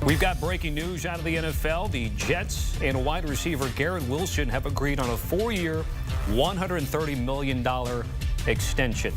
We've got breaking news out of the NFL. The Jets and wide receiver Garrett Wilson have agreed on a 4-year, $130 million extension.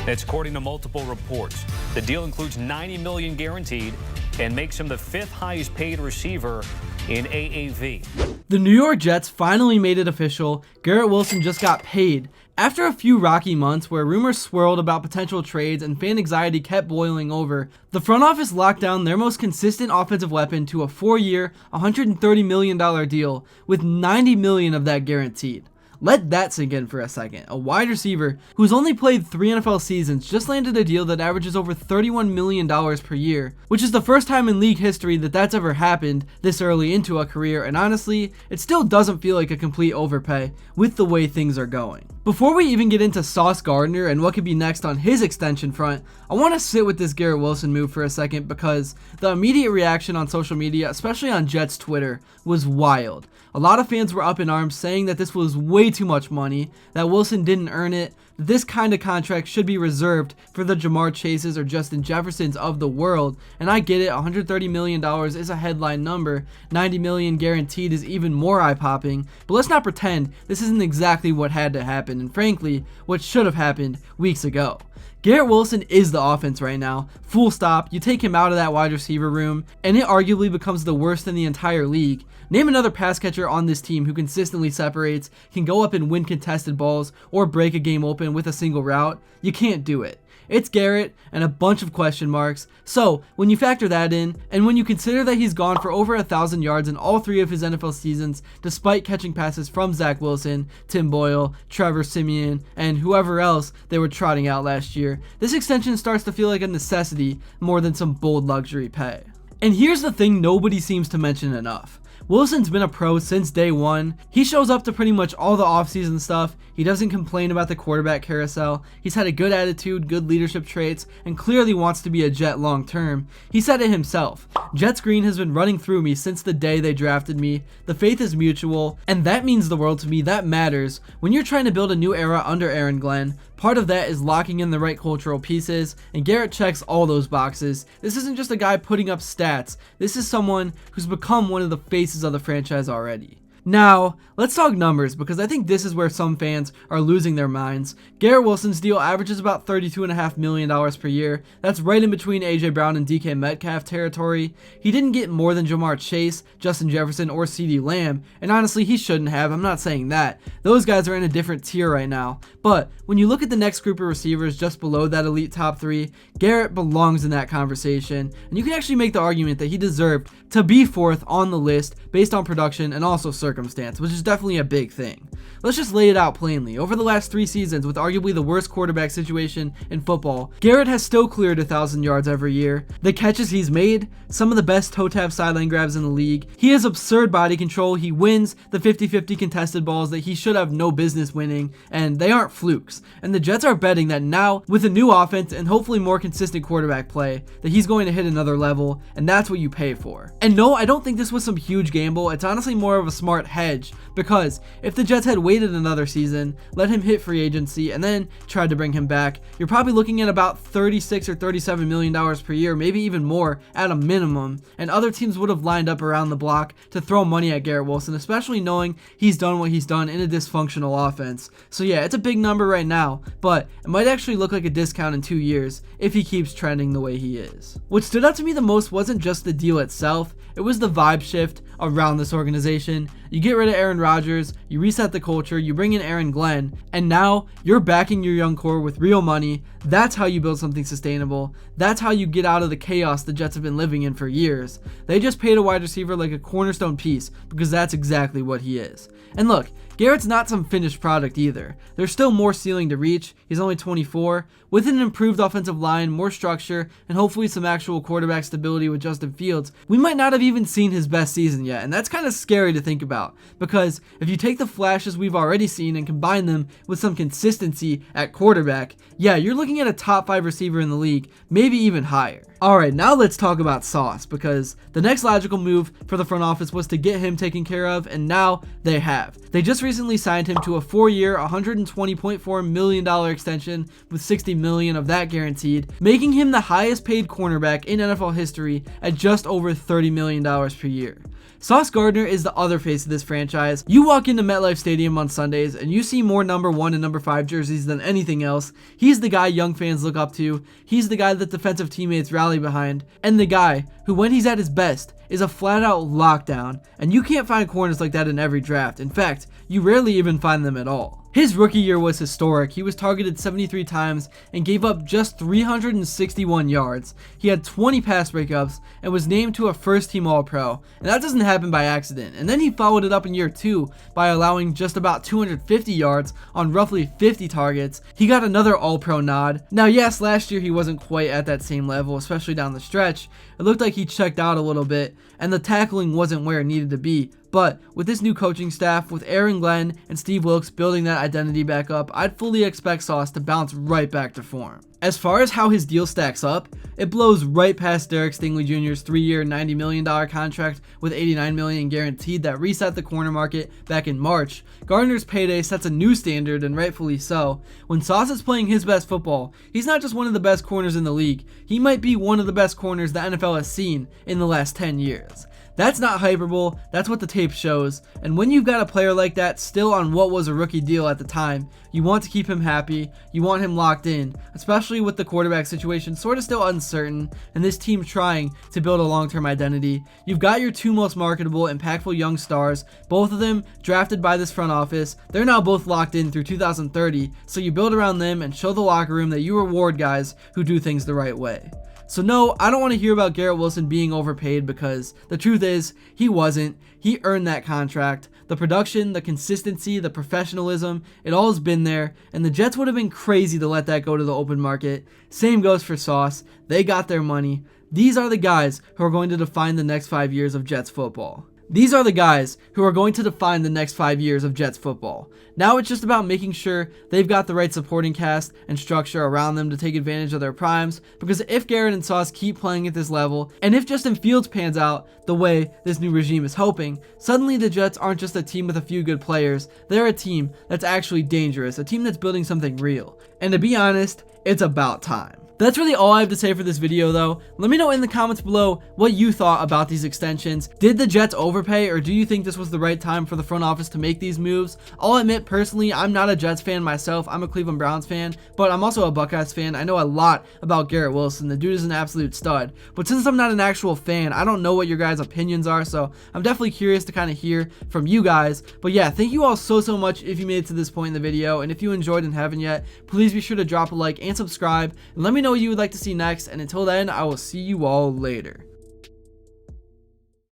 That's according to multiple reports. The deal includes $90 million guaranteed and makes him the 5th highest paid receiver in AAV. The New York Jets finally made it official. Garrett Wilson just got paid. After a few rocky months where rumors swirled about potential trades and fan anxiety kept boiling over, the front office locked down their most consistent offensive weapon to a 4-year, $130 million deal with $90 million of that guaranteed. Let that sink in for a second. A wide receiver who's only played 3 NFL seasons just landed a deal that averages over $31 million per year, which is the first time in league history that that's ever happened this early into a career, and honestly, it still doesn't feel like a complete overpay with the way things are going. Before we even get into Sauce Gardner and what could be next on his extension front, I want to sit with this Garrett Wilson move for a second because the immediate reaction on social media, especially on Jets Twitter, was wild. A lot of fans were up in arms saying that this was way too much money, that Wilson didn't earn it, that this kind of contract should be reserved for the Jamar Chases or Justin Jeffersons of the world. And I get it, $130 million is a headline number, $90 million guaranteed is even more eye-popping, but let's not pretend this isn't exactly what had to happen, and frankly, what should have happened weeks ago. Garrett Wilson is the offense right now, full stop. You take him out of that wide receiver room, and it arguably becomes the worst in the entire league. Name another pass catcher on this team who consistently separates, can go up and win contested balls, or break a game open with a single route. You can't do it. It's Garrett and a bunch of question marks. So when you factor that in, and when you consider that he's gone for over 1,000 yards in all 3 of his NFL seasons, despite catching passes from Zach Wilson, Tim Boyle, Trevor Siemian, and whoever else they were trotting out last year, this extension starts to feel like a necessity more than some bold luxury pay. And here's the thing nobody seems to mention enough. Wilson's been a pro since day one. He shows up to pretty much all the offseason stuff. He doesn't complain about the quarterback carousel. He's had a good attitude, good leadership traits, and clearly wants to be a Jet long term. He said it himself. Jets green has been running through me since the day they drafted me. The faith is mutual, and that means the world to me. That matters. When you're trying to build a new era under Aaron Glenn, part of that is locking in the right cultural pieces, and Garrett checks all those boxes. This isn't just a guy putting up stats. This is someone who's become one of the faces of the franchise already. Now, let's talk numbers, because I think this is where some fans are losing their minds. Garrett Wilson's deal averages about $32.5 million per year. That's right in between AJ Brown and DK Metcalf territory. He didn't get more than Jamar Chase, Justin Jefferson, or CeeDee Lamb, and honestly, he shouldn't have. I'm not saying that. Those guys are in a different tier right now. But when you look at the next group of receivers just below that elite top 3, Garrett belongs in that conversation, and you can actually make the argument that he deserved to be 4th on the list based on production and also circumstance, which is definitely a big thing. Let's just lay it out plainly. Over the last 3 seasons, with arguably the worst quarterback situation in football, Garrett has still cleared 1,000 yards every year. The catches he's made, some of the best toe tap sideline grabs in the league. He has absurd body control. He wins the 50-50 contested balls that he should have no business winning, and they aren't flukes. And the Jets are betting that now, with a new offense and hopefully more consistent quarterback play, that he's going to hit another level, and that's what you pay for. And no, I don't think this was some huge gamble. It's honestly more of a smart hedge, because if the Jets had waited another season, let him hit free agency, and then tried to bring him back, you're probably looking at about $36 or $37 million per year, maybe even more at a minimum, and other teams would have lined up around the block to throw money at Garrett Wilson, especially knowing he's done what he's done in a dysfunctional offense. So yeah, it's a big number right now, but it might actually look like a discount in 2 years if he keeps trending the way he is. What stood out to me the most wasn't just the deal itself, it was the vibe shift around this organization. You get rid of Aaron Rodgers, you reset the culture, you bring in Aaron Glenn, and now you're backing your young core with real money. That's how you build something sustainable. That's how you get out of the chaos the Jets have been living in for years. They just paid a wide receiver like a cornerstone piece, because that's exactly what he is. And look, Garrett's not some finished product either. There's still more ceiling to reach. He's only 24. With an improved offensive line, more structure, and hopefully some actual quarterback stability with Justin Fields, we might not have even seen his best season yet, and that's kind of scary to think about, because if you take the flashes we've already seen and combine them with some consistency at quarterback, yeah, you're looking at a top 5 receiver in the league, maybe even higher. Alright, now let's talk about Sauce, because the next logical move for the front office was to get him taken care of, and now they have. They just recently signed him to a 4-year, $120.4 million extension with $60 million of that guaranteed, making him the highest paid cornerback in NFL history at just over $30 million per year. Sauce Gardner is the other face of this franchise. You walk into MetLife Stadium on Sundays and you see more number 1 and number 5 jerseys than anything else. He's the guy young fans look up to. He's the guy that defensive teammates rally behind. And the guy who, when he's at his best, is a flat out lockdown. And you can't find corners like that in every draft. In fact, you rarely even find them at all. His rookie year was historic. He was targeted 73 times and gave up just 361 yards. He had 20 pass breakups and was named to a first-team All-Pro. And that doesn't happen by accident. And then he followed it up in year 2 by allowing just about 250 yards on roughly 50 targets. He got another All-Pro nod. Now, yes, last year he wasn't quite at that same level, especially down the stretch. It looked like he checked out a little bit, and the tackling wasn't where it needed to be. But with this new coaching staff, with Aaron Glenn and Steve Wilkes building that identity back up, I'd fully expect Sauce to bounce right back to form. As far as how his deal stacks up, it blows right past Derek Stingley Jr.'s 3-year, $90 million contract with $89 million guaranteed that reset the corner market back in March. Gardner's payday sets a new standard, and rightfully so. When Sauce is playing his best football, he's not just one of the best corners in the league, he might be one of the best corners the NFL has seen in the last 10 years. That's not hyperbole, that's what the tape shows, and when you've got a player like that still on what was a rookie deal at the time, you want to keep him happy, you want him locked in, especially with the quarterback situation sort of still uncertain, and this team trying to build a long-term identity. You've got your 2 most marketable, impactful young stars, both of them drafted by this front office. They're now both locked in through 2030, so you build around them and show the locker room that you reward guys who do things the right way. So no, I don't want to hear about Garrett Wilson being overpaid, because the truth is, he wasn't. He earned that contract. The production, the consistency, the professionalism, it all has been there, and the Jets would have been crazy to let that go to the open market. Same goes for Sauce. They got their money. These are the guys who are going to define the next 5 years of Jets football. These are the guys who are going to define the next 5 years of Jets football. Now it's just about making sure they've got the right supporting cast and structure around them to take advantage of their primes, because if Garrett and Sauce keep playing at this level, and if Justin Fields pans out the way this new regime is hoping, suddenly the Jets aren't just a team with a few good players, they're a team that's actually dangerous, a team that's building something real. And to be honest, it's about time. That's really all I have to say for this video though. Let me know in the comments below what you thought about these extensions. Did the Jets overpay, or do you think this was the right time for the front office to make these moves? I'll admit personally, I'm not a Jets fan myself. I'm a Cleveland Browns fan, but I'm also a Buckeyes fan. I know a lot about Garrett Wilson. The dude is an absolute stud. But since I'm not an actual fan, I don't know what your guys' opinions are, so I'm definitely curious to kind of hear from you guys. But yeah, thank you all so much if you made it to this point in the video, and if you enjoyed and haven't yet, please be sure to drop a like and subscribe, and let me know what you would like to see next, and until then, I will see you all later.